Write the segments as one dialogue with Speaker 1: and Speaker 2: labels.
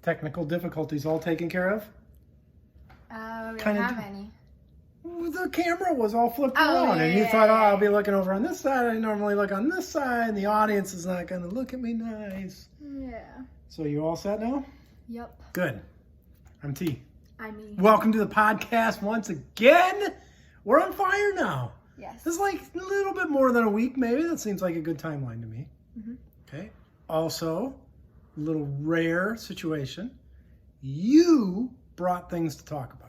Speaker 1: Technical difficulties all taken care of?
Speaker 2: We
Speaker 1: Kinda
Speaker 2: don't have
Speaker 1: do-
Speaker 2: any.
Speaker 1: Well, the camera was all flipped
Speaker 2: Oh,
Speaker 1: around, and you
Speaker 2: yeah,
Speaker 1: thought, oh,
Speaker 2: yeah,
Speaker 1: I'll be looking over on this side. I normally look on this side, and the audience is not going to look at me nice.
Speaker 2: Yeah.
Speaker 1: So you all set now?
Speaker 2: Yep.
Speaker 1: Good. I'm T.
Speaker 2: I mean.
Speaker 1: Welcome to the podcast once again. We're on fire now.
Speaker 2: Yes.
Speaker 1: This is like a little bit more than a week, maybe. That seems like a good timeline to me.
Speaker 2: Mhm.
Speaker 1: Okay. Also, a little rare situation. You brought things to talk about.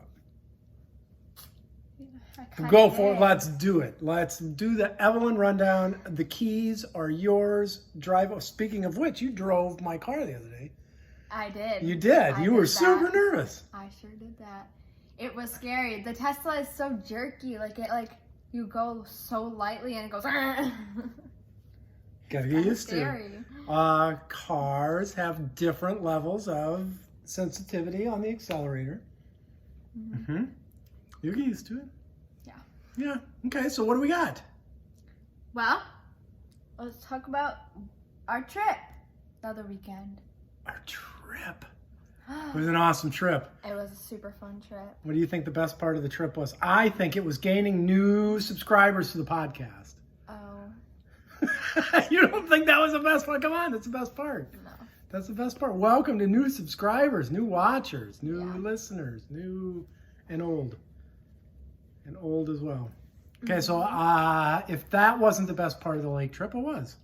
Speaker 1: Go for it. Let's do it. Let's do the Evelyn rundown. The keys are yours. Drive. Speaking of which, you drove my car the other day.
Speaker 2: I did.
Speaker 1: You did.
Speaker 2: I
Speaker 1: You were
Speaker 2: did
Speaker 1: super
Speaker 2: that.
Speaker 1: nervous.
Speaker 2: I sure did that. It was scary. The Tesla is so jerky. You go so lightly and it goes.
Speaker 1: Gotta get used to it.
Speaker 2: Scary.
Speaker 1: Cars have different levels of sensitivity on the accelerator. Mm-hmm. You get used to it.
Speaker 2: Yeah.
Speaker 1: Yeah. Okay, so what do we got?
Speaker 2: Well, let's talk about our trip the other weekend.
Speaker 1: Our trip. It was an awesome trip.
Speaker 2: It was a super fun trip.
Speaker 1: What do you think the best part of the trip was? I think it was gaining new subscribers to the podcast.
Speaker 2: Oh,
Speaker 1: You don't think that was the best part? Come on, that's the best part.
Speaker 2: no.
Speaker 1: That's the best part. Welcome to new subscribers, new watchers, new
Speaker 2: Yeah.
Speaker 1: listeners, new and old. And old as well. Okay, so if that wasn't the best part of the lake trip, what was?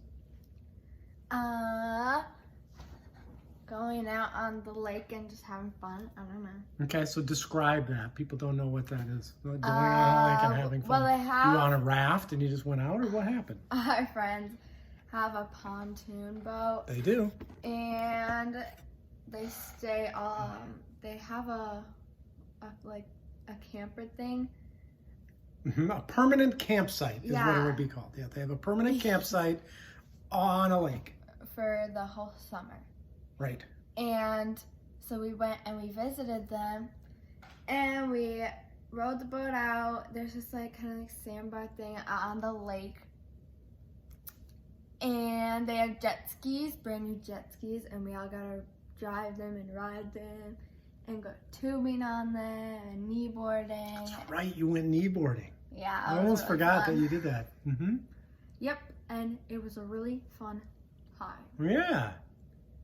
Speaker 2: Going out on the lake and just having fun. I don't know.
Speaker 1: Okay, so describe that. People don't know what that is. Going on a lake and having fun.
Speaker 2: Well, they have
Speaker 1: You on a raft and you just went out, or what happened?
Speaker 2: our friends have a pontoon boat,
Speaker 1: They do.
Speaker 2: and they stay. They have a camper thing.
Speaker 1: Mhm, a permanent campsite is what it
Speaker 2: Yeah.
Speaker 1: would be called. Yeah, they have a permanent campsite on a lake.
Speaker 2: For the whole summer.
Speaker 1: Right.
Speaker 2: And so we went and we visited them, and we rode the boat out. There's this kind of sandbar thing on the lake, and they have jet skis, brand new jet skis, and we all got to drive them and ride them and go tubing on them and kneeboarding.
Speaker 1: That's right, you went kneeboarding.
Speaker 2: Yeah,
Speaker 1: I
Speaker 2: it was
Speaker 1: almost
Speaker 2: really
Speaker 1: forgot
Speaker 2: fun.
Speaker 1: that you did that. Mm-hmm.
Speaker 2: Yep, and it was a really fun time.
Speaker 1: Yeah.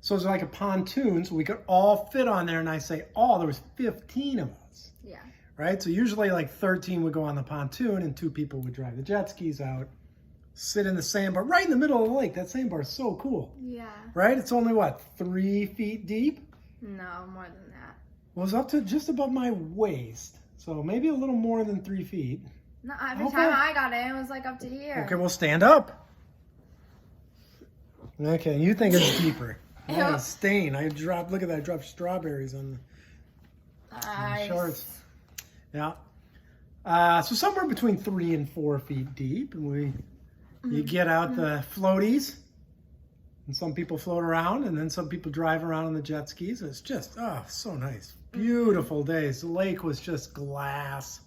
Speaker 1: So it's like a pontoon, so we could all fit on there, and I say all, there was 15 of us.
Speaker 2: Yeah.
Speaker 1: Right? So usually 13 would go on the pontoon, and 2 people would drive the jet skis out, sit in the sandbar, right in the middle of the lake. That sandbar is so cool.
Speaker 2: Yeah.
Speaker 1: Right? It's only, 3 feet deep?
Speaker 2: No, more than that.
Speaker 1: Well, it was up to just above my waist, so maybe a little more than 3 feet.
Speaker 2: No, every
Speaker 1: Okay.
Speaker 2: time I got in, it was up to here.
Speaker 1: Okay, well, stand up. Okay, you think it's deeper.
Speaker 2: Yeah.
Speaker 1: Stain. Look at that, I dropped strawberries on the
Speaker 2: Nice.
Speaker 1: shorts. Yeah. So somewhere between 3 and 4 feet deep, and you get out the floaties, and some people float around, and then some people drive around on the jet skis. It's just so nice, beautiful days. The lake was just glass,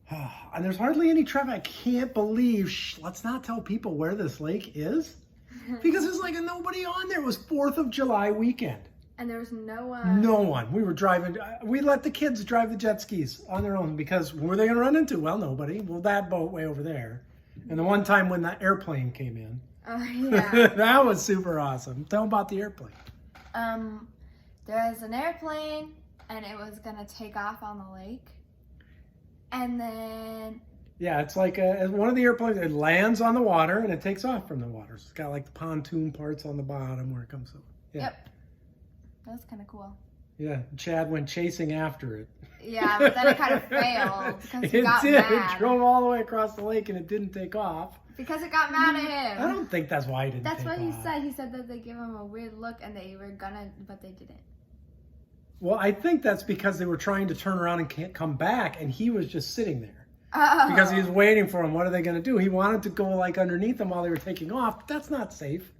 Speaker 1: and there's hardly any traffic. I can't believe. Let's not tell people where this lake is, because there's nobody on there. It was 4th of July weekend.
Speaker 2: And there was no one.
Speaker 1: No one. We were driving. We let the kids drive the jet skis on their own because who were they going to run into? Well, nobody. Well, that boat way over there. And the one time when the airplane came in.
Speaker 2: Oh, yeah.
Speaker 1: That was super awesome. Tell them about the airplane.
Speaker 2: There was an airplane, and it was going to take off on the lake. And then...
Speaker 1: Yeah, it's like one of the airplanes. It lands on the water and it takes off from the water. So it's got the pontoon parts on the bottom where it comes up. Yeah.
Speaker 2: Yep. That was kind of cool.
Speaker 1: Yeah, Chad went chasing after it.
Speaker 2: Yeah, but then it kind of failed because he
Speaker 1: It
Speaker 2: got
Speaker 1: did.
Speaker 2: mad.
Speaker 1: It drove all the way across the lake and it didn't take off.
Speaker 2: Because it got mad at him.
Speaker 1: I don't think that's why he didn't
Speaker 2: That's
Speaker 1: take
Speaker 2: what
Speaker 1: off.
Speaker 2: he said. He said that they gave him a weird look and they were gonna, but they didn't.
Speaker 1: Well, I think that's because they were trying to turn around and can't come back, and he was just sitting there
Speaker 2: Oh.
Speaker 1: because he was waiting for them. What are they going to do? He wanted to go underneath them while they were taking off, but that's not safe.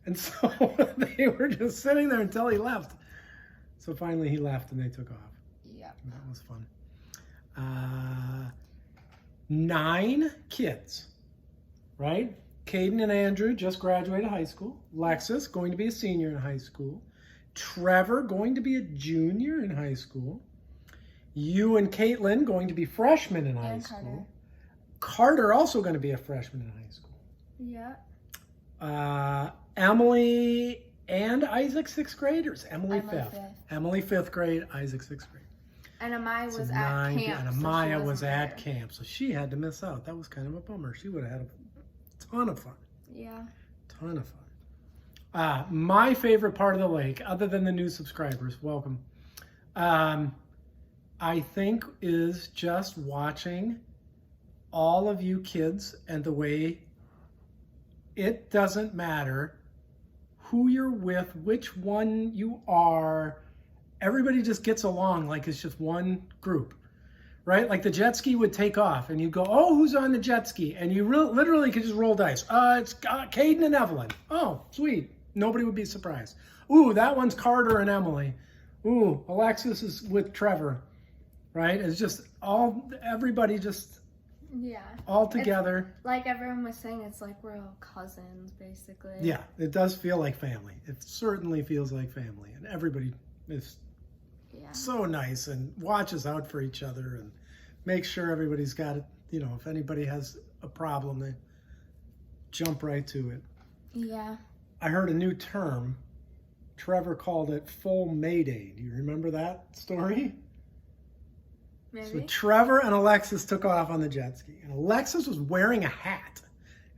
Speaker 1: And so they were just sitting there until he left. So finally he left and they took off.
Speaker 2: Yep.
Speaker 1: That was fun. 9 kids, right? Caden and Andrew just graduated high school. Lexus going to be a senior in high school. Trevor going to be a junior in high school. You and Caitlin going to be freshmen in high
Speaker 2: And
Speaker 1: school. Carter also going to be a freshman in high school.
Speaker 2: Yeah.
Speaker 1: Emily and Isaac 6th graders. Emily
Speaker 2: Emily
Speaker 1: 5th.
Speaker 2: fifth.
Speaker 1: Emily 5th grade, Isaac 6th grade.
Speaker 2: And Amaya
Speaker 1: So
Speaker 2: was at
Speaker 1: 9,
Speaker 2: camp.
Speaker 1: and
Speaker 2: so she
Speaker 1: Amaya was
Speaker 2: wasn't
Speaker 1: at
Speaker 2: there.
Speaker 1: camp, so she had to miss out. That was kind of a bummer. She would have had a ton of fun.
Speaker 2: Yeah.
Speaker 1: Ton of fun. My favorite part of the lake, other than the new subscribers, welcome, I think is just watching all of you kids and the way it doesn't matter who you're with, which one you are. Everybody just gets along like it's just one group, right? Like the jet ski would take off and you go, oh, who's on the jet ski? And you literally could just roll dice. It's Caden and Evelyn. Oh, sweet. Nobody would be surprised. Ooh, that one's Carter and Emily. Ooh, Alexis is with Trevor, right? It's just everybody just
Speaker 2: Yeah.
Speaker 1: all together.
Speaker 2: Like everyone was saying, it's like we're all cousins, basically.
Speaker 1: Yeah, it does feel like family. It certainly feels like family. And everybody is
Speaker 2: Yeah.
Speaker 1: so nice and watches out for each other and makes sure everybody's got it. You know, if anybody has a problem, they jump right to it.
Speaker 2: Yeah.
Speaker 1: I heard a new term. Trevor called it full Mayday. Do you remember that story?
Speaker 2: Maybe.
Speaker 1: So Trevor and Alexis took off on the jet ski. And Alexis was wearing a hat.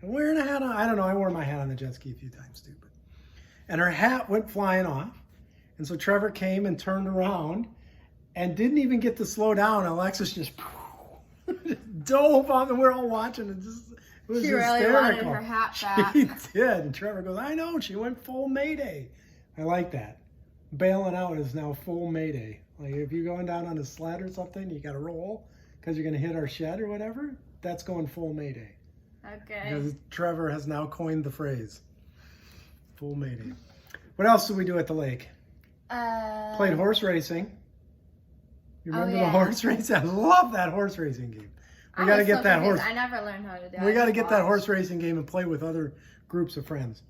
Speaker 1: And wearing a hat on, I don't know, I wore my hat on the jet ski a few times too. And her hat went flying off. And so Trevor came and turned around and didn't even get to slow down. Alexis just dove on, and we're all watching. It was
Speaker 2: She really
Speaker 1: hysterical.
Speaker 2: wanted her hat back.
Speaker 1: She did. And Trevor goes, I know, she went full Mayday. I like that. Bailing out is now full Mayday. Like if you're going down on a sled or something, you got to roll because you're going to hit our shed or whatever. That's going full Mayday.
Speaker 2: Okay.
Speaker 1: Because Trevor has now coined the phrase. Full Mayday. What else did we do at the lake? Played horse racing. You remember the
Speaker 2: yeah.
Speaker 1: horse racing? I love that horse racing game. We got to get that horse.
Speaker 2: I never learned how to do it.
Speaker 1: We got to get that
Speaker 2: watched.
Speaker 1: horse racing game and play with other groups of friends.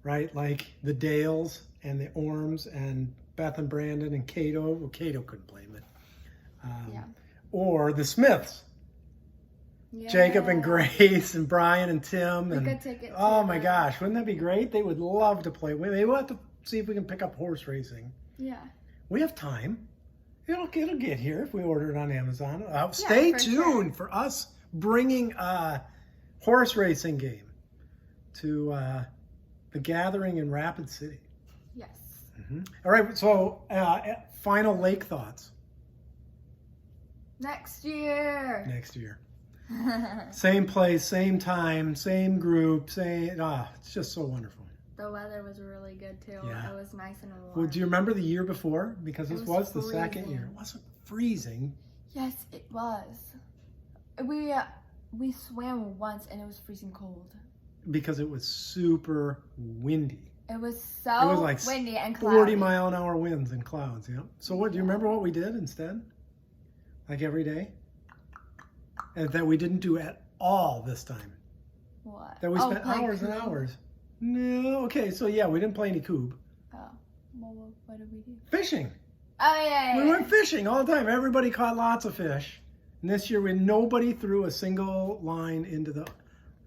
Speaker 1: Right? Like the Dales and the Orms and Beth and Brandon and Cato. Well, Cato couldn't play, but
Speaker 2: Yeah.
Speaker 1: or the Smiths.
Speaker 2: Yeah.
Speaker 1: Jacob and Grace and Brian and Tim.
Speaker 2: We
Speaker 1: And
Speaker 2: could take it to
Speaker 1: oh my
Speaker 2: the-
Speaker 1: gosh, wouldn't that be great? They would love to play. Maybe we'll have to see if we can pick up horse racing.
Speaker 2: Yeah.
Speaker 1: We have time. It'll get here if we order it on Amazon. Stay
Speaker 2: for
Speaker 1: tuned for us bringing a horse racing game to the Gathering in Rapid City.
Speaker 2: Yes.
Speaker 1: All right, so final lake thoughts
Speaker 2: Next year.
Speaker 1: next year. Same place, same time, same group, it's just so wonderful.
Speaker 2: The weather was really good too.
Speaker 1: Yeah.
Speaker 2: It was nice and warm.
Speaker 1: Well, do you remember the year before? Because this
Speaker 2: It
Speaker 1: was
Speaker 2: was
Speaker 1: the second year.
Speaker 2: freezing.
Speaker 1: It wasn't freezing.
Speaker 2: Yes, it was. We swam once and it was freezing cold.
Speaker 1: Because it was super windy.
Speaker 2: It was so
Speaker 1: It was like
Speaker 2: windy and cloudy.
Speaker 1: 40-mile-an-hour winds and clouds, yeah. So what, do you remember what we did instead? Like every day? And that we didn't do at all this time.
Speaker 2: What?
Speaker 1: That we spent
Speaker 2: play
Speaker 1: hours and
Speaker 2: Coop.
Speaker 1: hours. No, okay, so yeah, we didn't play any Coob.
Speaker 2: Oh. Well, what did we do?
Speaker 1: Fishing.
Speaker 2: Oh, yeah.
Speaker 1: We went fishing all the time. Everybody caught lots of fish. And this year, nobody threw a single line into the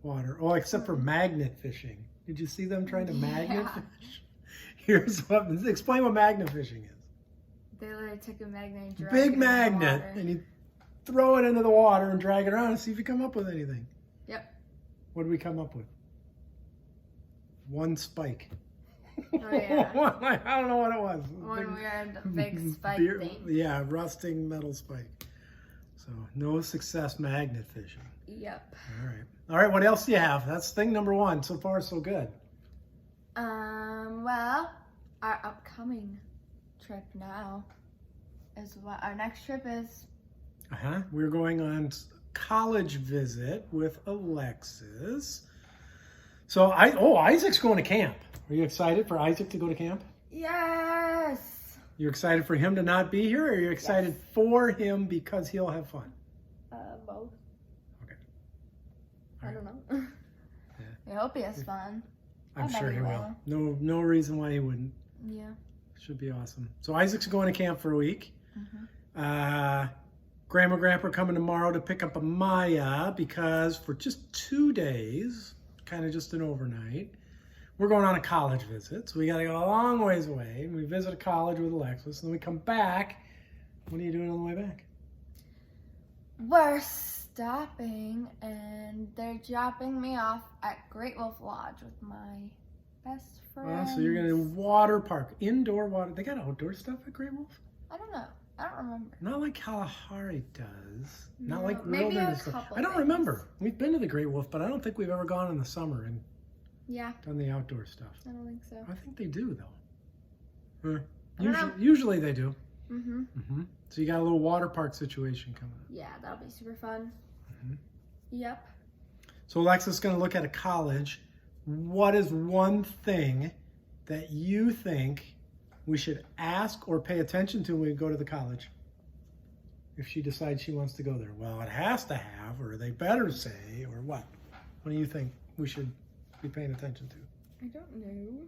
Speaker 1: water. Oh, except for magnet fishing. Did you see them trying to magnet
Speaker 2: Yeah.
Speaker 1: fish? Here's what, explain what magnet fishing is.
Speaker 2: They literally took a magnet and dragged it
Speaker 1: Big
Speaker 2: in the
Speaker 1: magnet,
Speaker 2: water.
Speaker 1: and you throw it into the water and drag it around and see if you come up with anything.
Speaker 2: Yep.
Speaker 1: What did we come up with? One spike.
Speaker 2: Oh, yeah.
Speaker 1: I don't know what it was.
Speaker 2: One weird big spike
Speaker 1: beer-
Speaker 2: thing.
Speaker 1: Yeah, rusting metal spike. So no success magnet fishing.
Speaker 2: Yep.
Speaker 1: All right. All right, what else do you have? That's thing number one. So far, so good.
Speaker 2: Well, our upcoming trip now is what our next trip is.
Speaker 1: We're going on college visit with Alexis. So Isaac's going to camp. Are you excited for Isaac to go to camp?
Speaker 2: Yes.
Speaker 1: You're excited for him to not be here, or are you excited for him because he'll have fun?
Speaker 2: Both.
Speaker 1: Okay.
Speaker 2: I don't know. I hope he has fun.
Speaker 1: I'm
Speaker 2: I bet
Speaker 1: sure
Speaker 2: he
Speaker 1: he will. No reason why he wouldn't.
Speaker 2: Yeah.
Speaker 1: Should be awesome. So Isaac's going to camp for a week.
Speaker 2: Mm-hmm.
Speaker 1: Grandma and Grandpa are coming tomorrow to pick up Amaya because for just 2 days, kind of just an overnight, we're going on a college visit. So we got to go a long ways away. And we visit a college with Alexis. And then we come back. What are you doing on the way back?
Speaker 2: We're stopping and they're dropping me off at Great Wolf Lodge with my best friend.
Speaker 1: So you're going to do water park, indoor water. They got outdoor stuff at Great Wolf?
Speaker 2: I don't know. I don't remember.
Speaker 1: Not like Kalahari does. Not
Speaker 2: No,
Speaker 1: like
Speaker 2: maybe a
Speaker 1: wilderness stuff.
Speaker 2: couple
Speaker 1: I don't
Speaker 2: things.
Speaker 1: remember. We've been to the Great Wolf, but I don't think we've ever gone in the summer and
Speaker 2: Yeah,
Speaker 1: done the outdoor stuff.
Speaker 2: I don't think so.
Speaker 1: I think they do though.
Speaker 2: I don't know.
Speaker 1: Usually they do.
Speaker 2: Mm-hmm.
Speaker 1: So you got a little water park situation coming up.
Speaker 2: Yeah, that'll be super fun.
Speaker 1: Mhm.
Speaker 2: Yep.
Speaker 1: So Alexis is going to look at a college. What is one thing that you think we should ask or pay attention to when we go to the college? If she decides she wants to go there. Well, it has to have, or they better say, or what? What do you think we should be paying attention to?
Speaker 2: I don't know.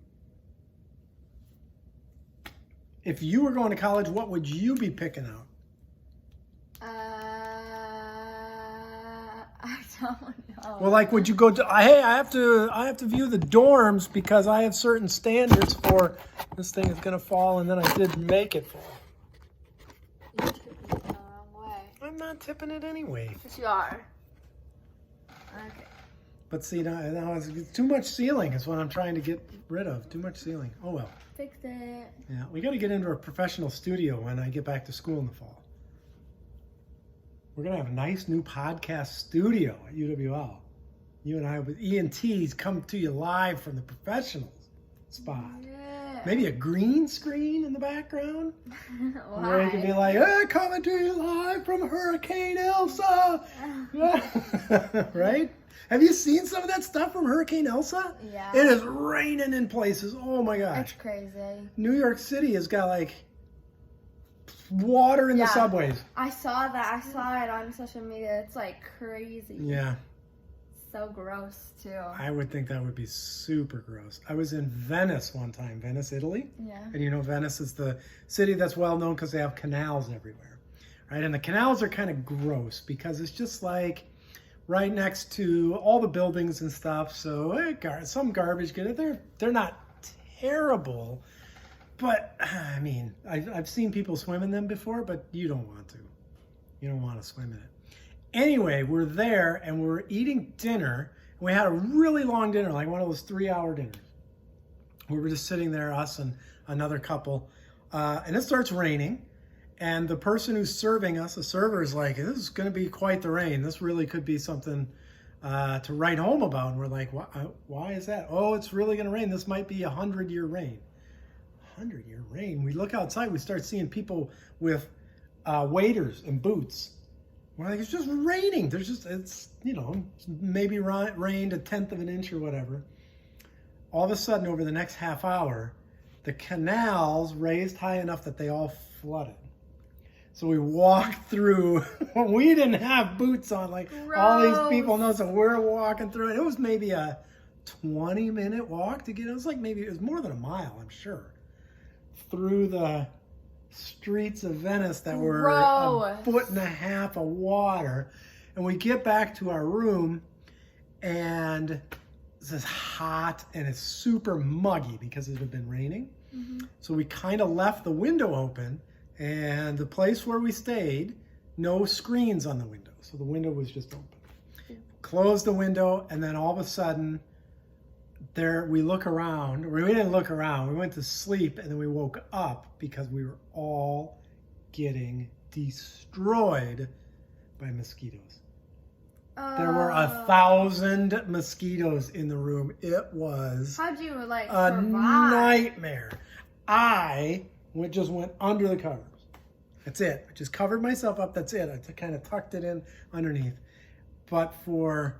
Speaker 1: If you were going to college, what would you be picking out?
Speaker 2: I don't know.
Speaker 1: Well, like, would you go to? Hey, I have to view the dorms because I have certain standards for this thing is gonna fall, and then I did make it fall.
Speaker 2: You're tipping it the wrong way.
Speaker 1: I'm not tipping it anyway.
Speaker 2: Yes, you are. Okay.
Speaker 1: But see, now it's too much ceiling is what I'm trying to get rid of. Too much ceiling. Oh well.
Speaker 2: Fix it.
Speaker 1: Yeah, we got to get into a professional studio when I get back to school in the fall. We're gonna have a nice new podcast studio at UWL. You and I with ENTs come to you live from the professional spot.
Speaker 2: Yeah.
Speaker 1: Maybe a green screen in the background.
Speaker 2: Why?
Speaker 1: Where you can be like, hey, coming to you live from Hurricane Elsa. Right? Have you seen some of that stuff from Hurricane Elsa?
Speaker 2: Yeah.
Speaker 1: It is raining in places. Oh my gosh.
Speaker 2: It's crazy.
Speaker 1: New York City has got like water in the
Speaker 2: Yeah.
Speaker 1: subways.
Speaker 2: I saw that. I saw it on social media. It's like crazy.
Speaker 1: Yeah,
Speaker 2: So gross too.
Speaker 1: I would think that would be super gross. I was in Venice one time, Venice, Italy.
Speaker 2: Yeah.
Speaker 1: And you know, Venice is the city that's well known because they have canals everywhere, right? And the canals are kind of gross because it's just like right next to all the buildings and stuff. So some garbage get it. They're not terrible, but I mean, I've seen people swim in them before, but you don't want to. You don't want to swim in it. Anyway, we're there and we're eating dinner. We had a really long dinner, like one of those 3-hour dinners. We were just sitting there, us and another couple, and it starts raining. And the person who's serving us, the server, is like, this is going to be quite the rain. This really could be something to write home about. And we're like, why is that? Oh, it's really going to rain. This might be 100-year rain. 100-year rain. We look outside, we start seeing people with waders and boots. We're like, it's just raining. It's maybe rained 1/10 of an inch or whatever. All of a sudden, over the next half hour, the canals raised high enough that they all flooded. So we walked through. We didn't have boots on, like all these people know. So we're walking through it. It was maybe a 20-minute walk to get. It was more than a mile, I'm sure, through the streets of Venice that were a foot and a half of water. And we get back to our room and it's just hot and it's super muggy because it had been raining.
Speaker 2: Mm-hmm.
Speaker 1: So we kind of left the window open, and the place where we stayed, no screens on the window. So the window was just open. Closed the window, and then all of a sudden we look around, or we didn't look around, we went to sleep, and then we woke up because we were all getting destroyed by mosquitoes. There were 1,000 mosquitoes in the room. It was
Speaker 2: How'd you
Speaker 1: a
Speaker 2: survive?
Speaker 1: nightmare. I just went under the covers. That's it. I just covered myself up. That's it. I kind of tucked it in underneath. But for,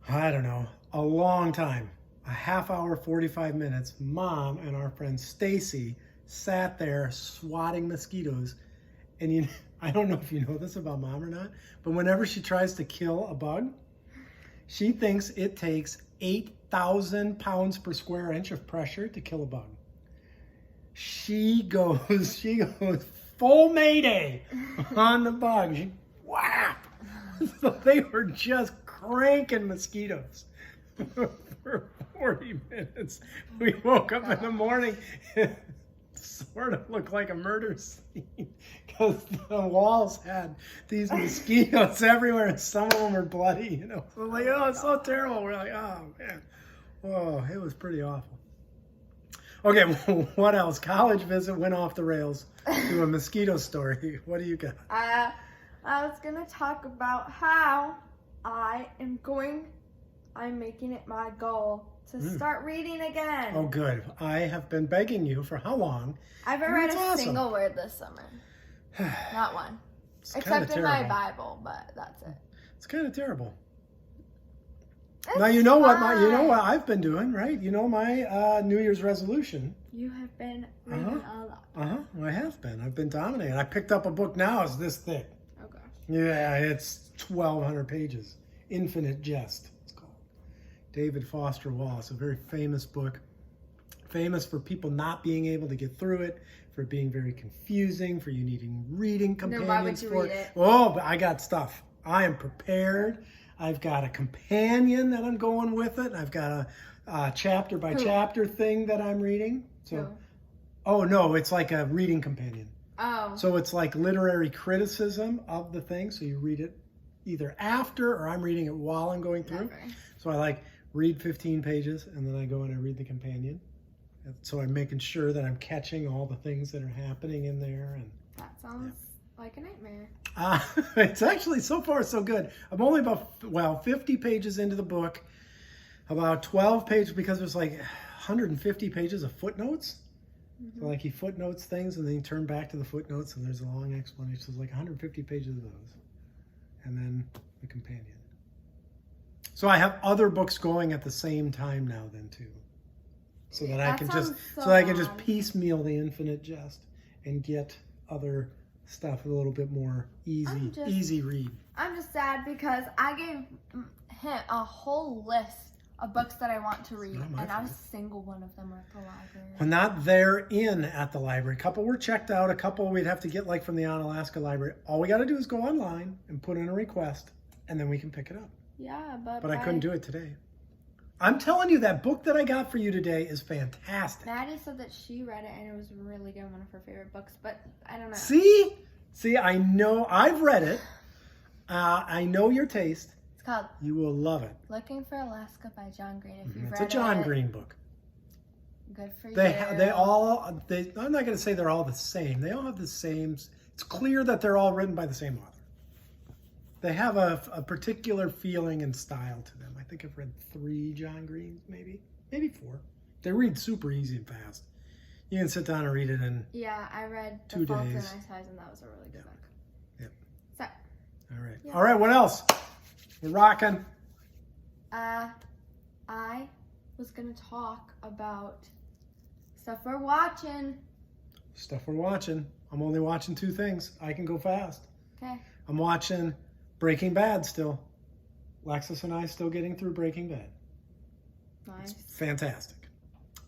Speaker 1: I don't know, a long time, a half hour, 45 minutes, Mom and our friend Stacy sat there swatting mosquitoes. And I don't know if you know this about Mom or not, but whenever she tries to kill a bug, she thinks it takes 8,000 pounds per square inch of pressure to kill a bug. she goes full Mayday on the bug. She whap. So they were just cranking mosquitoes for 40 minutes. We woke up in the morning. It sort of looked like a murder scene because the walls had these mosquitoes everywhere, and some of them were bloody. You know, so like, oh, it's so terrible. We're like, oh man, oh, it was pretty awful. Okay, what else? College visit went off the rails to a mosquito story. What do you got?
Speaker 2: I was gonna talk about how I'm making it my goal to start reading again.
Speaker 1: Oh, good. I have been begging you for how long?
Speaker 2: I haven't read
Speaker 1: That's
Speaker 2: a
Speaker 1: awesome.
Speaker 2: single word this summer. Not one.
Speaker 1: It's kinda
Speaker 2: Except in my
Speaker 1: terrible.
Speaker 2: Bible, but that's it.
Speaker 1: It's kind of terrible.
Speaker 2: It's
Speaker 1: Now you know what
Speaker 2: fine.
Speaker 1: I've been doing, right? You know my New Year's resolution.
Speaker 2: You have been reading a lot.
Speaker 1: I have been. I've been dominating. I picked up a book now. It's this thick.
Speaker 2: Oh gosh.
Speaker 1: Yeah, it's 1,200 pages. Infinite Jest, it's called. David Foster Wallace, a very famous book. Famous for people not being able to get through it, for being very confusing, for you needing reading companions.
Speaker 2: why would you
Speaker 1: for
Speaker 2: read it?
Speaker 1: Oh, but I got stuff. I am prepared. I've got a companion that I'm going with it. I've got a chapter by chapter thing that I'm reading. So,
Speaker 2: Who?
Speaker 1: oh no, it's like a reading companion.
Speaker 2: Oh.
Speaker 1: So it's like literary criticism of the thing. So you read it either after, or I'm reading it while I'm going through.
Speaker 2: Never.
Speaker 1: So I like read 15 pages and then I go and I read the companion. And so I'm making sure that I'm catching all the things that are happening in there. And
Speaker 2: That sounds like a nightmare.
Speaker 1: it's actually so far so good. I'm only about 50 pages into the book, about 12 pages, because there's like 150 pages of footnotes. So like he footnotes things and then you turn back to the footnotes and there's a long explanation. So it's like 150 pages of those. And then the companion. So I have other books going at the same time now then too. So that I can just
Speaker 2: odd.
Speaker 1: piecemeal the Infinite Jest and get other stuff a little bit more easy read.
Speaker 2: I'm just sad because I gave him a whole list of books that I want to read,
Speaker 1: not my
Speaker 2: and not a
Speaker 1: fault.
Speaker 2: single one of them are at the library.
Speaker 1: Well, not there in at the library. A couple were checked out. A couple we'd have to get like from the Onalaska library. All we got to do is go online and put in a request, and then we can pick it up.
Speaker 2: Yeah, but
Speaker 1: But I couldn't do it today. I'm telling you, that book that I got for you today is fantastic.
Speaker 2: Maddie said that she read it and it was really good, one of her favorite books, but I don't know.
Speaker 1: See, I know. I've read it. I know your taste.
Speaker 2: It's called
Speaker 1: You will love it.
Speaker 2: Looking for Alaska by John Green. If you've
Speaker 1: It's
Speaker 2: read
Speaker 1: a John
Speaker 2: it,
Speaker 1: Green book.
Speaker 2: good for you.
Speaker 1: They all. I'm not going to say they're all the same. They all have the same. It's clear that they're all written by the same author. They have a particular feeling and style to them. I think I've read 3 John Greens, maybe 4. They read super easy and fast. You can sit down and read it in.
Speaker 2: Yeah, I read
Speaker 1: 2
Speaker 2: The Fault in Our
Speaker 1: days.
Speaker 2: Stars, and that was a really good book.
Speaker 1: Yep.
Speaker 2: So,
Speaker 1: All right.
Speaker 2: Yeah.
Speaker 1: All right. What else? We're rocking.
Speaker 2: I was gonna talk about stuff we're watching.
Speaker 1: Stuff we're watching. I'm only watching 2 things. I can go fast.
Speaker 2: Okay.
Speaker 1: I'm watching Breaking Bad still. Lexus and I still getting through Breaking Bad.
Speaker 2: Nice.
Speaker 1: Fantastic.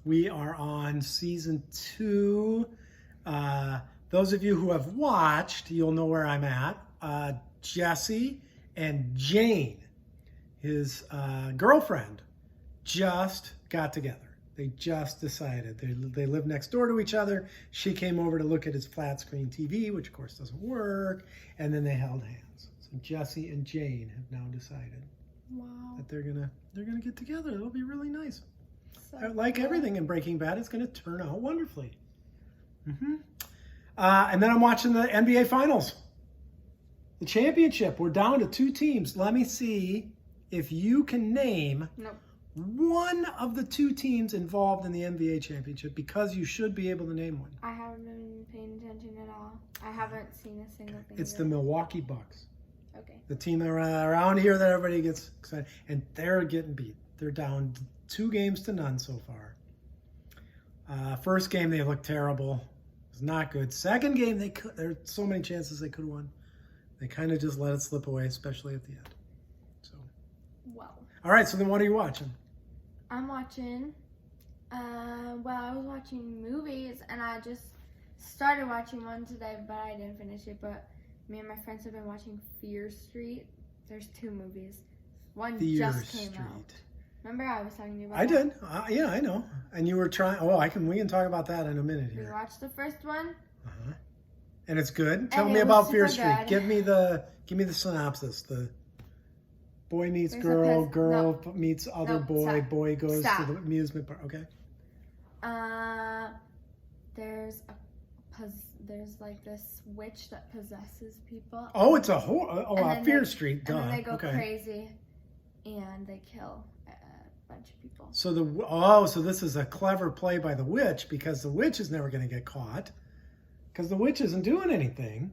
Speaker 1: We are on season 2. Those of you who have watched, you'll know where I'm at. Jesse and Jane, his girlfriend, just got together. They just decided. They live next door to each other. She came over to look at his flat screen TV, which of course doesn't work. And then they held hands. So Jesse and Jane have now decided
Speaker 2: Wow.
Speaker 1: that they're gonna get together. It'll be really nice.
Speaker 2: So
Speaker 1: Like
Speaker 2: cool.
Speaker 1: everything in Breaking Bad, it's going to turn out wonderfully. And then I'm watching the NBA Finals. The championship. We're down to 2 teams. Let me see if you can name
Speaker 2: Nope.
Speaker 1: one of the 2 teams involved in the NBA championship, because you should be able to name one.
Speaker 2: I haven't been paying attention at all. I haven't seen a single thing.
Speaker 1: It's
Speaker 2: of
Speaker 1: the
Speaker 2: it.
Speaker 1: Milwaukee Bucks.
Speaker 2: Okay.
Speaker 1: The team around here that everybody gets excited. And they're getting beat. They're down 2-0 so far. First game, they looked terrible. It was not good. Second game, there are so many chances they could have won. They kind of just let it slip away, especially at the end. So,
Speaker 2: Well,
Speaker 1: all right, so then what are you watching?
Speaker 2: I'm watching Well, I was watching movies, and I just started watching one today, but I didn't finish it. But me and my friends have been watching Fear Street. There's 2 movies. One
Speaker 1: Fear
Speaker 2: just came
Speaker 1: Street.
Speaker 2: out. Remember I was telling you about
Speaker 1: I
Speaker 2: that?
Speaker 1: did. Yeah, I know. And you were trying. Oh, we can talk about that in a minute
Speaker 2: We
Speaker 1: here.
Speaker 2: watched the first one.
Speaker 1: Uh-huh. And it's good. Tell
Speaker 2: And
Speaker 1: me
Speaker 2: it was
Speaker 1: about Fear
Speaker 2: super
Speaker 1: Street.
Speaker 2: good.
Speaker 1: Give me the synopsis. The boy meets
Speaker 2: There's a
Speaker 1: girl,
Speaker 2: pes-
Speaker 1: girl meets other
Speaker 2: No,
Speaker 1: boy,
Speaker 2: stop.
Speaker 1: boy goes
Speaker 2: Stop.
Speaker 1: to the amusement park. Okay.
Speaker 2: There's like this witch that possesses people.
Speaker 1: Oh, it's a horror. Oh,
Speaker 2: And then
Speaker 1: Fear
Speaker 2: they-
Speaker 1: Street. Duh.
Speaker 2: And then they go
Speaker 1: okay.
Speaker 2: crazy, and they kill a bunch of people.
Speaker 1: So this is a clever play by the witch, because the witch is never going to get caught, because the witch isn't doing anything,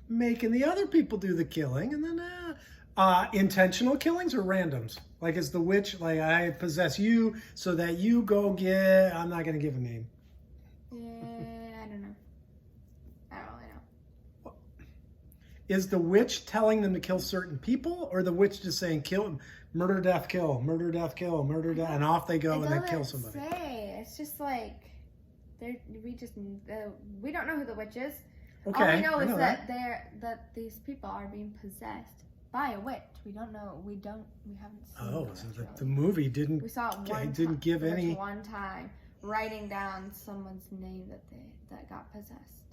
Speaker 1: making the other people do the killing, and then intentional killings or randoms. Like, is the witch like, I possess you so that you go get? I'm not going to give a name.
Speaker 2: Yeah, I don't know. I don't really know.
Speaker 1: Is the witch telling them to kill certain people, or the witch just saying kill, murder, death, kill, murder, death, kill, murder, death, and off they go, and they kill somebody?
Speaker 2: Say. It's just like we don't know who the witch is.
Speaker 1: Okay,
Speaker 2: All we know
Speaker 1: I
Speaker 2: is
Speaker 1: know
Speaker 2: that these people are being possessed by a witch. We don't know. We haven't seen.
Speaker 1: Oh,
Speaker 2: the
Speaker 1: so
Speaker 2: witch,
Speaker 1: the
Speaker 2: really.
Speaker 1: movie didn't.
Speaker 2: We saw it
Speaker 1: Okay,
Speaker 2: one
Speaker 1: didn't
Speaker 2: time.
Speaker 1: give
Speaker 2: the witch
Speaker 1: any-
Speaker 2: one time, writing down someone's name that got possessed.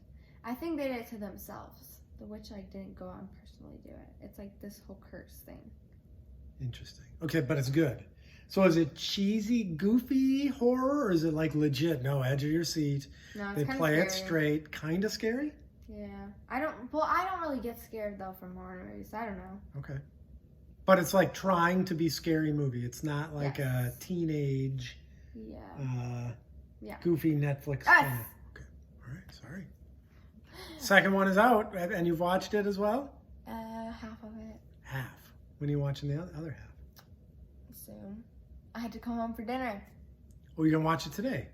Speaker 2: I think they did it to themselves. The witch didn't go out and personally do it. It's like this whole curse thing.
Speaker 1: Interesting. Okay, but it's good. So is it cheesy, goofy horror, or is it like legit? No, edge of your seat.
Speaker 2: No, it's
Speaker 1: They
Speaker 2: kind of
Speaker 1: play it
Speaker 2: scary.
Speaker 1: straight. Kind of scary.
Speaker 2: Yeah, I don't really get scared though from horror movies. I don't know.
Speaker 1: Okay. But it's like trying to be scary movie. It's not like
Speaker 2: Yes.
Speaker 1: a teenage,
Speaker 2: Yeah. Yeah.
Speaker 1: goofy Netflix.
Speaker 2: Yes.
Speaker 1: Kind of. Okay. All right. Sorry. Second one is out, and you've watched it as well.
Speaker 2: Half of it
Speaker 1: Half. When are you watching the other half?
Speaker 2: soon. I had to come home for dinner.
Speaker 1: Oh, you're gonna watch it today.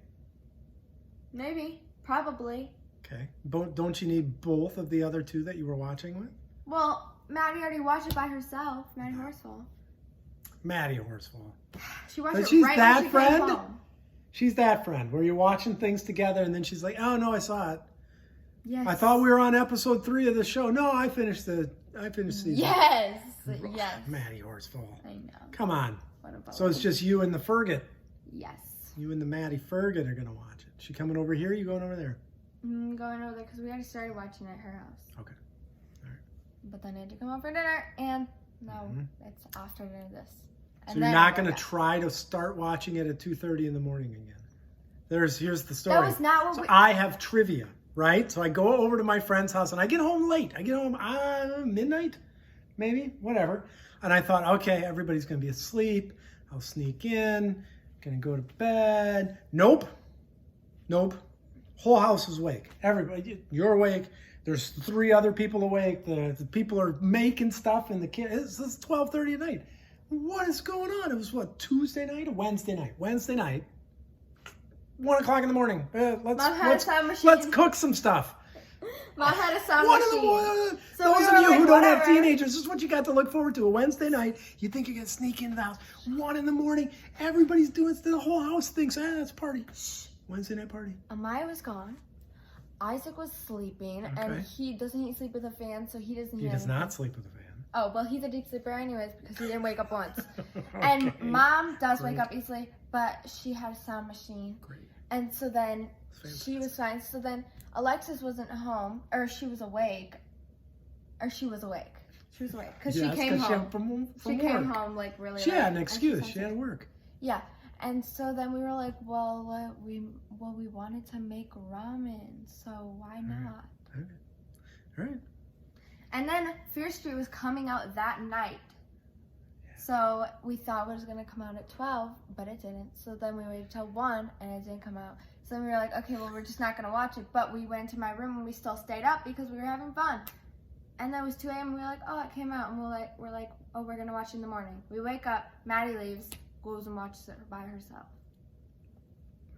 Speaker 2: Maybe. Probably.
Speaker 1: Okay. Don't you need both of the other 2 that you were watching with?
Speaker 2: Well, Maddie already watched it by herself. Maddie Horsfall.
Speaker 1: Maddie Horsfall.
Speaker 2: She watched
Speaker 1: But
Speaker 2: it
Speaker 1: she's
Speaker 2: right
Speaker 1: that
Speaker 2: when she
Speaker 1: friend?
Speaker 2: came home.
Speaker 1: She's that friend where you're watching things together, and then she's like, "Oh no, I saw it.
Speaker 2: Yes.
Speaker 1: I thought we were on episode 3 of the show. No, I finished season."
Speaker 2: Yes. Yes.
Speaker 1: Maddie Horsfall.
Speaker 2: I know.
Speaker 1: Come on.
Speaker 2: What about
Speaker 1: So it's just you and the Ferget.
Speaker 2: Yes.
Speaker 1: You and the Maddie Ferget are gonna watch it. She coming over here? You going over there?
Speaker 2: I'm going over there because we already started watching at her house.
Speaker 1: Okay.
Speaker 2: But then I had to come home for dinner, and now
Speaker 1: Mhm.
Speaker 2: it's after this.
Speaker 1: So
Speaker 2: And
Speaker 1: you're
Speaker 2: then
Speaker 1: not
Speaker 2: I
Speaker 1: gonna
Speaker 2: woke up.
Speaker 1: try to start watching it at 2:30 in the morning again. Here's the
Speaker 2: That
Speaker 1: story.
Speaker 2: was not what
Speaker 1: So
Speaker 2: we.
Speaker 1: I have trivia, right? So I go over to my friend's house and I get home late. I get home midnight, maybe, whatever. And I thought, okay, everybody's gonna be asleep. I'll sneak in, gonna go to bed. Nope. Whole house is awake. Everybody, you're awake. There's 3 other people awake. The people are making stuff in the kitchen. It's 12:30 at night. What is going on? It was what, Tuesday night or Wednesday night? Wednesday night. 1 o'clock in the morning.
Speaker 2: Mom had a sound machine.
Speaker 1: Let's cook some stuff.
Speaker 2: Mom had a sound
Speaker 1: One of
Speaker 2: machine.
Speaker 1: the
Speaker 2: So
Speaker 1: those
Speaker 2: we
Speaker 1: of
Speaker 2: were
Speaker 1: you
Speaker 2: like,
Speaker 1: who don't have
Speaker 2: whatever.
Speaker 1: teenagers, this is what you got to look forward to. A Wednesday night, you think you're gonna sneak into the house. 1 in the morning, everybody's doing. The whole house thinks, it's a party. Shh. Wednesday night party.
Speaker 2: Amaya was gone. Isaac was sleeping,
Speaker 1: Okay.
Speaker 2: and he doesn't sleep with a fan, so he doesn't
Speaker 1: He
Speaker 2: hear
Speaker 1: does
Speaker 2: anything.
Speaker 1: not sleep with a fan.
Speaker 2: Oh, well, he's a deep sleeper anyways because he didn't wake up once. And
Speaker 1: Okay.
Speaker 2: Mom does
Speaker 1: Great.
Speaker 2: wake up easily, but she had a sound machine.
Speaker 1: Great.
Speaker 2: And so then
Speaker 1: Fantastic.
Speaker 2: she was fine. So then Alexis wasn't home, or she was awake. She was awake because
Speaker 1: Yes,
Speaker 2: she came
Speaker 1: 'cause
Speaker 2: home.
Speaker 1: from
Speaker 2: She
Speaker 1: work.
Speaker 2: came home like really
Speaker 1: She
Speaker 2: late.
Speaker 1: had an
Speaker 2: and
Speaker 1: excuse.
Speaker 2: said
Speaker 1: She had to work.
Speaker 2: Yeah, and so then we were like, well, we wanted to make ramen, so why not?
Speaker 1: Okay. All right.
Speaker 2: And then Fear Street was coming out that night. So we thought it was going to come out at 12, but it didn't. So then we waited till 1, and it didn't come out. So then we were like, okay, well, we're just not going to watch it. But we went to my room, and we still stayed up because we were having fun. And then it was 2 a.m., and we were like, oh, it came out. And we're like, oh, we're going to watch it in the morning. We wake up, Maddie leaves, goes and watches it by herself.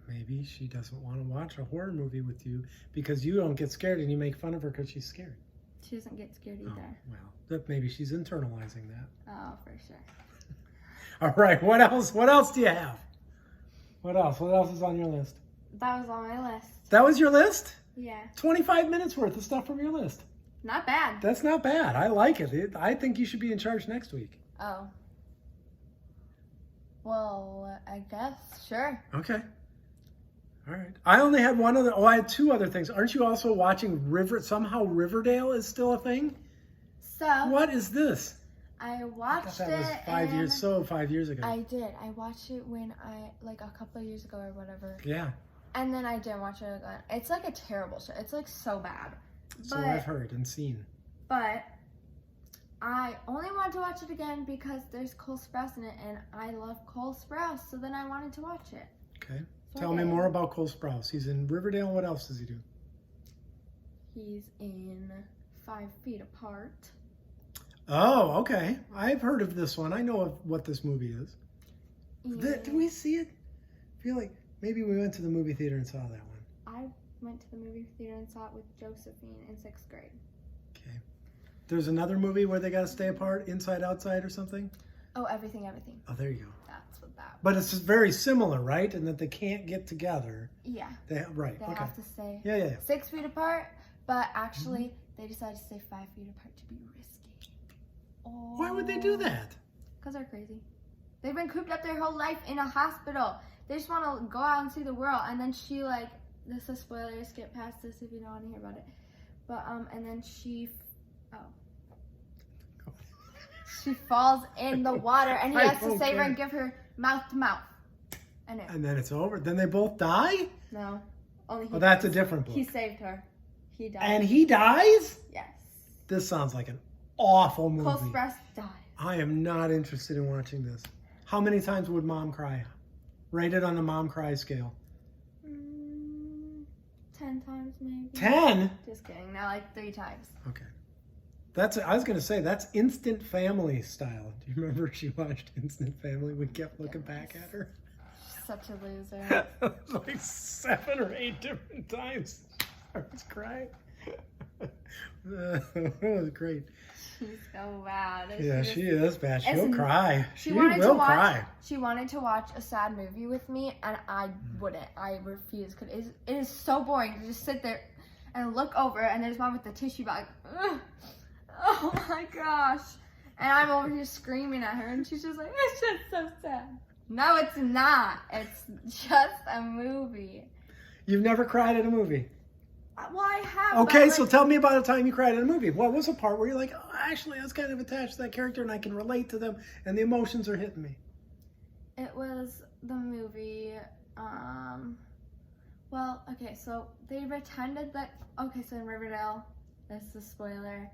Speaker 1: Maybe she doesn't want to watch a horror movie with you because you don't get scared and you make fun of her because she's scared.
Speaker 2: She doesn't get scared
Speaker 1: Oh,
Speaker 2: either.
Speaker 1: well, maybe she's internalizing that.
Speaker 2: Oh, for sure.
Speaker 1: All right, what else? What else do you have? What else? What else is on your list?
Speaker 2: That was on my list.
Speaker 1: That was your list?
Speaker 2: Yeah.
Speaker 1: 25 minutes worth of stuff from your list.
Speaker 2: Not bad.
Speaker 1: That's not bad. I like it. I think you should be in charge next week.
Speaker 2: Oh. Well, I guess. Sure.
Speaker 1: Okay. All right. I only had one other. Oh, I had two other things. Aren't you also watching Somehow Riverdale is still a thing?
Speaker 2: So.
Speaker 1: What is this?
Speaker 2: I
Speaker 1: I
Speaker 2: watched
Speaker 1: thought that was
Speaker 2: it.
Speaker 1: 5 years ago.
Speaker 2: I did. I watched it when like a couple of years ago or whatever.
Speaker 1: Yeah.
Speaker 2: And then I didn't watch it again. It's like a terrible show. It's like so bad.
Speaker 1: So I've heard and seen.
Speaker 2: But I only wanted to watch it again because there's Cole Sprouse in it, and I love Cole Sprouse. So then I wanted to watch it.
Speaker 1: Okay.
Speaker 2: So
Speaker 1: Tell me more about Cole Sprouse. He's in Riverdale. What else does he do?
Speaker 2: He's in 5 Feet Apart.
Speaker 1: Oh, okay. I've heard of this one. I know of what this movie is. Did we see it? I feel like maybe we went to the movie theater and saw that one.
Speaker 2: I went to the movie theater and saw it with Josephine in 6th grade.
Speaker 1: Okay. There's another movie where they got to stay apart, Inside Outside or something?
Speaker 2: Oh, Everything, Everything.
Speaker 1: Oh, there you go.
Speaker 2: That's what that.
Speaker 1: But it's just very similar, right? And that they can't get together.
Speaker 2: Yeah.
Speaker 1: Right.
Speaker 2: They
Speaker 1: Okay.
Speaker 2: have to stay
Speaker 1: Yeah.
Speaker 2: 6 feet apart, but actually they decided to stay 5 feet apart to be risky. Oh.
Speaker 1: Why would they do that?
Speaker 2: Because they're crazy. They've been cooped up their whole life in a hospital. They just want to go out and see the world. And then she this is spoilers, skip past this if you don't want to hear about it. But, and then she falls in the water and he has to save her and give her mouth to mouth.
Speaker 1: And then it's over. Then they both die?
Speaker 2: No. Only he.
Speaker 1: Oh, that's a different book.
Speaker 2: He saved her. He died.
Speaker 1: And he dies?
Speaker 2: Yes.
Speaker 1: This sounds like an awful movie.
Speaker 2: Cole Sprouse died.
Speaker 1: I am not interested in watching this. How many times would Mom cry? Rated on the Mom cry scale.
Speaker 2: 10 times maybe.
Speaker 1: 10?
Speaker 2: Just kidding. Now 3 times.
Speaker 1: Okay. I was going to say, that's Instant Family style. Do you remember she watched Instant Family? We kept looking back at her.
Speaker 2: Such a loser.
Speaker 1: Like 7 or 8 different times. I was crying. That was great.
Speaker 2: She's so bad.
Speaker 1: Yeah, she is bad. She'll
Speaker 2: Isn't-
Speaker 1: cry.
Speaker 2: She
Speaker 1: will
Speaker 2: wanted to watch.
Speaker 1: cry.
Speaker 2: She wanted to watch a sad movie with me, and I wouldn't. I refused because it is so boring to just sit there and look over, and there's mom with the tissue bag. Ugh. Oh my gosh! And I'm over here screaming at her, and she's just like, "It's just so sad." No, it's not. It's just a movie.
Speaker 1: You've never cried at a movie?
Speaker 2: Well, I have.
Speaker 1: Okay,
Speaker 2: but,
Speaker 1: so tell me about a time you cried at a movie. What was a part where you're like, oh, actually, I was kind of attached to that character and I can relate to them and the emotions are hitting me?
Speaker 2: It was the movie, well, okay, so they pretended that, okay, so in Riverdale, this is a spoiler,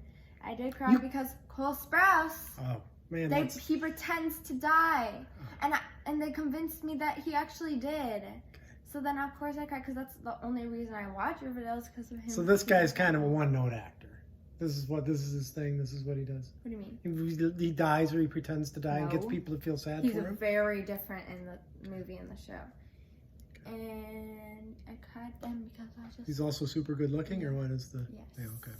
Speaker 2: I did cry because Cole Sprouse,
Speaker 1: Oh, man.
Speaker 2: he pretends to die, and they convinced me that he actually did. So then, of course, I cried because that's the only reason I watch Riverdale is because of him.
Speaker 1: So this guy's kind of a one-note actor. This is his thing. This is what he does.
Speaker 2: What do you mean?
Speaker 1: He dies or he pretends to die and gets
Speaker 2: No.
Speaker 1: people to feel sad
Speaker 2: He's
Speaker 1: for him.
Speaker 2: very different in the movie and the show. And I cried then because I just...
Speaker 1: He's also super good looking, or what is the...
Speaker 2: Yes.
Speaker 1: Yeah, okay.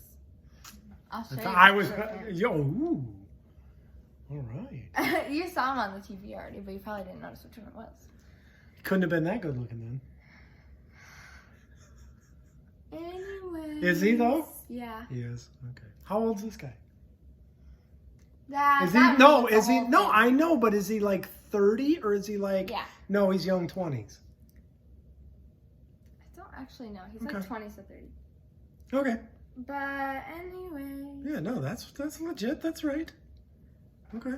Speaker 2: I'll show you.
Speaker 1: I was...
Speaker 2: a picture of him.
Speaker 1: Yo, ooh. All right.
Speaker 2: You saw him on the TV already, but you probably didn't notice which one it was.
Speaker 1: Couldn't have been that good looking then.
Speaker 2: Anyway.
Speaker 1: Is he, though?
Speaker 2: Yeah.
Speaker 1: He is. Okay. How old's this guy?
Speaker 2: That,
Speaker 1: Is he?
Speaker 2: that
Speaker 1: No,
Speaker 2: means the
Speaker 1: is he?
Speaker 2: whole
Speaker 1: No,
Speaker 2: thing.
Speaker 1: I know, but is he like 30 or is he like?
Speaker 2: Yeah.
Speaker 1: No, he's young 20s.
Speaker 2: I don't actually know. He's
Speaker 1: Okay.
Speaker 2: like 20s to 30.
Speaker 1: Okay.
Speaker 2: But anyway.
Speaker 1: Yeah, no, that's legit. That's right. Okay.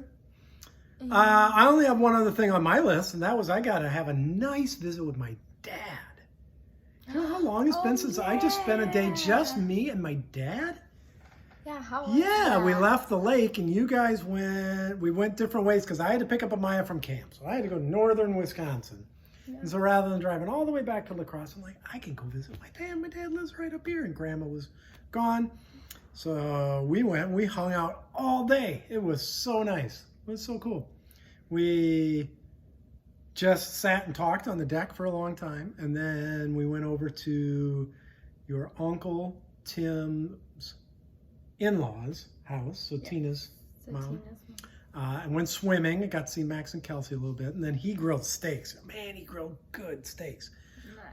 Speaker 2: Yeah.
Speaker 1: I only have one other thing on my list, and that was I got to have a nice visit with my dad. You know how long it's been since I just spent a day just me and my dad?
Speaker 2: Yeah, how was
Speaker 1: Yeah, we
Speaker 2: that?
Speaker 1: left the lake, and you guys we went different ways because I had to pick up Amaya from camp. So I had to go to northern Wisconsin.
Speaker 2: Yeah.
Speaker 1: And so rather than driving all the way back to La Crosse, I'm like, I can go visit my dad. My dad lives right up here, and Grandma was gone. So we went, we hung out all day. It was so nice. It was so cool. We just sat and talked on the deck for a long time, and then we went over to your Uncle Tim's in-laws' house, so
Speaker 2: Yes.
Speaker 1: Tina's
Speaker 2: So
Speaker 1: mom.
Speaker 2: Tina's
Speaker 1: I went swimming. I got to see Max and Kelsey a little bit. And then he grilled steaks. Man, he grilled good steaks.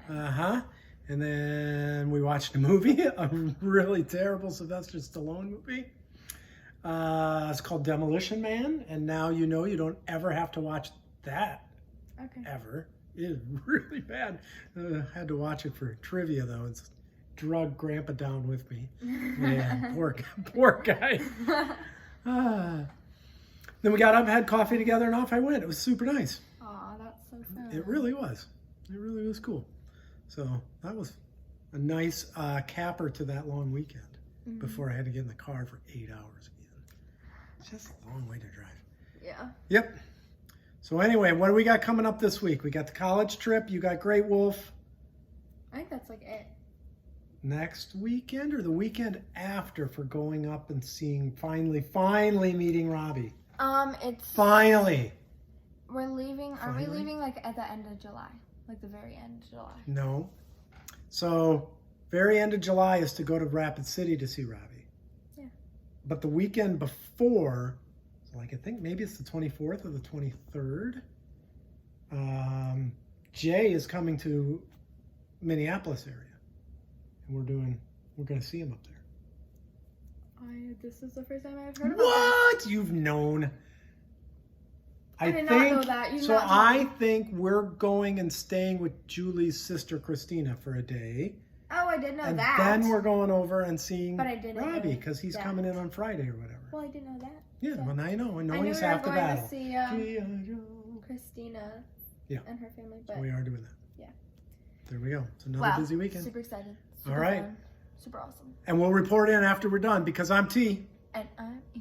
Speaker 2: Nice.
Speaker 1: And then we watched a movie, a really terrible Sylvester Stallone movie. It's called Demolition Man. And now you know you don't ever have to watch that
Speaker 2: Okay.
Speaker 1: ever. It is really bad. I had to watch it for trivia, though. It's drug Grandpa down with me. Man, poor guy. Then we got up, had coffee together, and off I went. It was super nice.
Speaker 2: Aw, that's so fun.
Speaker 1: It really was. It really was cool. So that was a nice capper to that long weekend before I had to get in the car for 8 hours again. It's just a long way to drive.
Speaker 2: Yeah.
Speaker 1: Yep. So anyway, what do we got coming up this week? We got the college trip. You got Great Wolf.
Speaker 2: I think that's like it.
Speaker 1: Next weekend or the weekend after for going up and seeing, finally meeting Robbie.
Speaker 2: It's
Speaker 1: Finally.
Speaker 2: we're leaving. Are we
Speaker 1: Finally?
Speaker 2: leaving like at the end of July? Like the very end of July?
Speaker 1: No. So very end of July is to go to Rapid City to see Robbie.
Speaker 2: Yeah.
Speaker 1: But the weekend before, like I think maybe it's the 24th or the 23rd, Jay is coming to Minneapolis area. And we're going to see him up there.
Speaker 2: This is the first time I've heard about that.
Speaker 1: What? You've known.
Speaker 2: I did not know that. You
Speaker 1: So
Speaker 2: not told
Speaker 1: I
Speaker 2: me.
Speaker 1: think we're going and staying with Julie's sister Christina for a day.
Speaker 2: Oh, I didn't know
Speaker 1: And
Speaker 2: that.
Speaker 1: then we're going over and seeing
Speaker 2: But I didn't
Speaker 1: Robbie
Speaker 2: know
Speaker 1: because he's
Speaker 2: that.
Speaker 1: coming in on Friday or whatever.
Speaker 2: Well, I didn't know that.
Speaker 1: Yeah,
Speaker 2: so-
Speaker 1: well now you know. And
Speaker 2: I knew
Speaker 1: knowing's
Speaker 2: we were
Speaker 1: half the
Speaker 2: going
Speaker 1: battle.
Speaker 2: to see
Speaker 1: G.I. Joe.
Speaker 2: Christina
Speaker 1: Yeah.
Speaker 2: and her family,
Speaker 1: So
Speaker 2: but
Speaker 1: we are doing that.
Speaker 2: Yeah.
Speaker 1: There we go. It's another
Speaker 2: wow,
Speaker 1: busy weekend.
Speaker 2: super excited.
Speaker 1: All
Speaker 2: Super
Speaker 1: right.
Speaker 2: fun, super awesome.
Speaker 1: And we'll report in after we're done because I'm T.
Speaker 2: And I'm E.